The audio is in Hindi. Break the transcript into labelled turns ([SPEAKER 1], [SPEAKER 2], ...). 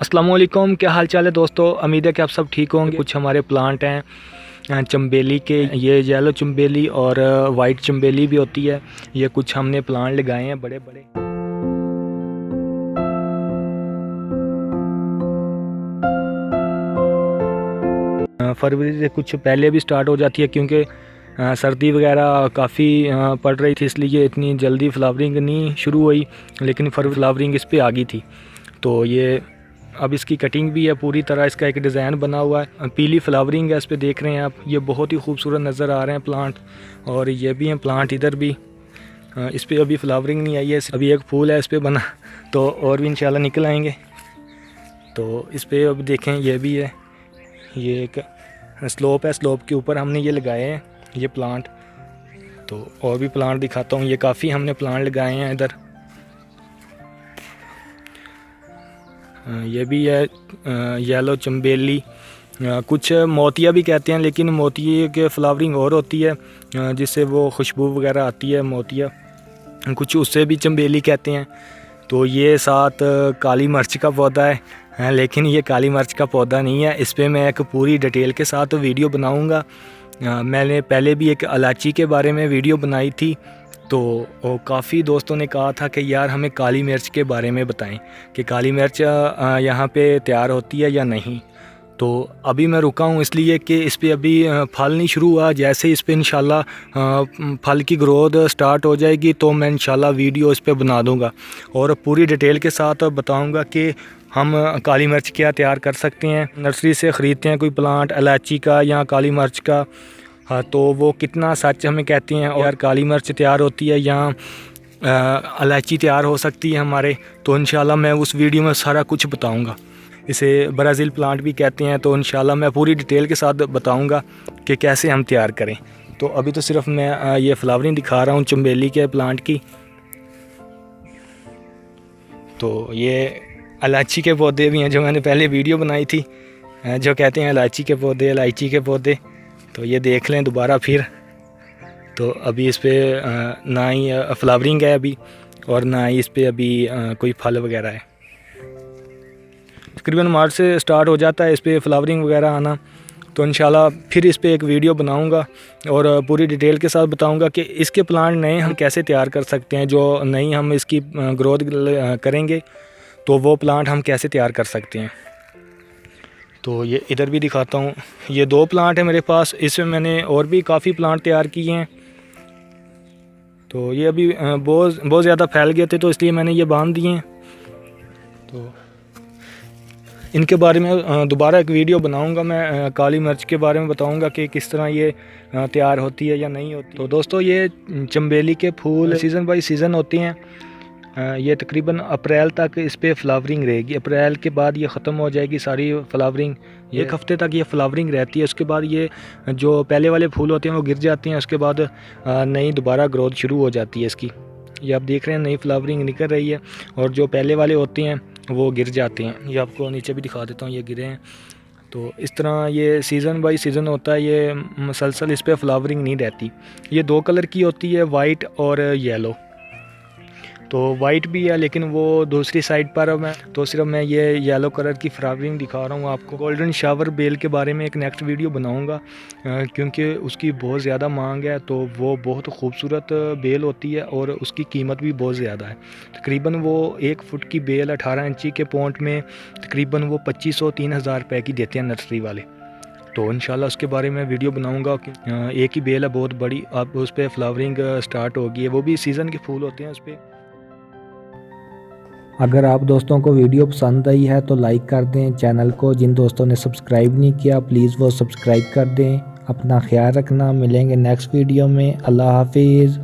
[SPEAKER 1] अस्सलामुअलैकुम, क्या हाल चाल है दोस्तों। उम्मीद है कि आप सब ठीक होंगे। कुछ हमारे प्लांट हैं चम्बेली के, ये येलो चम्बेली और वाइट चम्बेली भी होती है। ये कुछ हमने प्लांट लगाए हैं बड़े बड़े। फरवरी से कुछ पहले भी स्टार्ट हो जाती है क्योंकि सर्दी वगैरह काफ़ी पड़ रही थी, इसलिए इतनी जल्दी फ्लावरिंग नहीं शुरू हुई, लेकिन फ्लावरिंग इस पे आ गई थी। तो ये अब इसकी कटिंग भी है, पूरी तरह इसका एक डिज़ाइन बना हुआ है। पीली फ्लावरिंग है इस पे, देख रहे हैं आप। ये बहुत ही खूबसूरत नज़र आ रहे हैं प्लांट। और ये भी हैं प्लांट इधर भी। इस पे अभी फ्लावरिंग नहीं आई है, अभी एक फूल है इस पे बना, तो और भी इंशाल्लाह निकल आएंगे। तो इस पे अब देखें, ये भी है, ये एक स्लोप है, स्लोप के ऊपर हमने ये लगाए हैं ये प्लांट। तो और भी प्लांट दिखाता हूँ, ये काफ़ी हमने प्लांट लगाए हैं इधर। ये भी है येलो चम्बेली, कुछ मोतिया भी कहते हैं, लेकिन मोतिये के फ्लावरिंग और होती है जिससे वो खुशबू वगैरह आती है मोतिया, कुछ उससे भी चम्बेली कहते हैं। तो ये साथ काली मिर्च का पौधा है, लेकिन ये काली मिर्च का पौधा नहीं है। इस पर मैं एक पूरी डिटेल के साथ वीडियो बनाऊंगा। मैंने पहले भी एक इलायची के बारे में वीडियो बनाई थी, तो काफ़ी दोस्तों ने कहा था कि यार हमें काली मिर्च के बारे में बताएं कि काली मिर्च यहाँ पे तैयार होती है या नहीं। तो अभी मैं रुका हूँ इसलिए कि इस पे अभी फल नहीं शुरू हुआ। जैसे इस पे इंशाल्लाह फल की ग्रोथ स्टार्ट हो जाएगी तो मैं इंशाल्लाह वीडियो इस पे बना दूँगा और पूरी डिटेल के साथ बताऊँगा कि हम काली मिर्च क्या तैयार कर सकते हैं। नर्सरी से ख़रीदते हैं कोई प्लांट इलायची का या काली मिर्च का, हाँ, तो वो कितना सच हमें कहते हैं और काली मिर्च तैयार होती है या इलायची तैयार हो सकती है हमारे। तो इंशाल्लाह मैं उस वीडियो में सारा कुछ बताऊंगा। इसे ब्राज़ील प्लांट भी कहते हैं, तो इंशाल्लाह मैं पूरी डिटेल के साथ बताऊंगा कि कैसे हम तैयार करें। तो अभी तो सिर्फ मैं ये फ्लावरिंग दिखा रहा हूँ चम्बेली के प्लांट की। तो ये इलायची के पौधे भी हैं जो मैंने पहले वीडियो बनाई थी, जो कहते हैं इलायची के पौधे, इलायची के पौधे। तो ये देख लें दोबारा फिर। तो अभी इस पे ना ही फ्लावरिंग है अभी और ना ही इस पे अभी कोई फल वगैरह है। तकरीबन मार्च से स्टार्ट हो जाता है इस पे फ्लावरिंग वगैरह आना। तो इंशाल्लाह फिर इस पे एक वीडियो बनाऊंगा और पूरी डिटेल के साथ बताऊंगा कि इसके प्लांट नए हम कैसे तैयार कर सकते हैं। जो नई हम इसकी ग्रोथ करेंगे तो वो प्लांट हम कैसे तैयार कर सकते हैं। तो ये इधर भी दिखाता हूँ, ये 2 प्लांट है मेरे पास। इसमें मैंने और भी काफ़ी प्लांट तैयार किए हैं। तो ये अभी बहुत ज़्यादा फैल गए थे, तो इसलिए मैंने ये बांध दिए हैं। तो इनके बारे में दोबारा एक वीडियो बनाऊंगा। मैं काली मिर्च के बारे में बताऊंगा कि किस तरह ये तैयार होती है या नहीं होती। तो दोस्तों ये चम्बेली के फूल सीज़न बाई सीज़न होते हैं। ये तकरीबन अप्रैल तक इस पे फ्लावरिंग रहेगी। अप्रैल के बाद ये ख़त्म हो जाएगी सारी फ्लावरिंग। एक हफ़्ते तक ये फ्लावरिंग रहती है। उसके बाद ये जो पहले वाले फूल होते हैं वो गिर जाते हैं। उसके बाद नई दोबारा ग्रोथ शुरू हो जाती है इसकी। ये आप देख रहे हैं नई फ्लावरिंग निकल रही है और जो पहले वाले होते हैं वो गिर जाते हैं। ये आपको नीचे भी दिखा देता हूँ, ये गिरे हैं। तो इस तरह ये सीज़न बाई सीज़न होता है। ये मुसलसल इस पर फ्लावरिंग नहीं रहती। ये 2 कलर की होती है, वाइट और येलो। तो वाइट भी है लेकिन वो दूसरी साइड पर है। तो सिर्फ मैं ये येलो कलर की फ्लावरिंग दिखा रहा हूँ आपको। गोल्डन शावर बेल के बारे में एक नेक्स्ट वीडियो बनाऊँगा क्योंकि उसकी बहुत ज़्यादा मांग है। तो वो बहुत खूबसूरत बेल होती है और उसकी कीमत भी बहुत ज़्यादा है। तकरीबन वो 1 फुट की बेल 18 इंची के पॉट में तकरीबन वो 2500-3000 रुपये की देते हैं नर्सरी वाले। तो इंशाल्लाह उसके बारे में वीडियो बनाऊंगा कि एक ही बेल है बहुत बड़ी, अब उस पर फ्लावरिंग स्टार्ट होगी। वो भी सीज़न के फूल होते हैं उस पर।
[SPEAKER 2] अगर आप दोस्तों को वीडियो पसंद आई है तो लाइक कर दें। चैनल को जिन दोस्तों ने सब्सक्राइब नहीं किया प्लीज़ वो सब्सक्राइब कर दें। अपना ख्याल रखना, मिलेंगे नेक्स्ट वीडियो में। अल्लाह हाफिज़।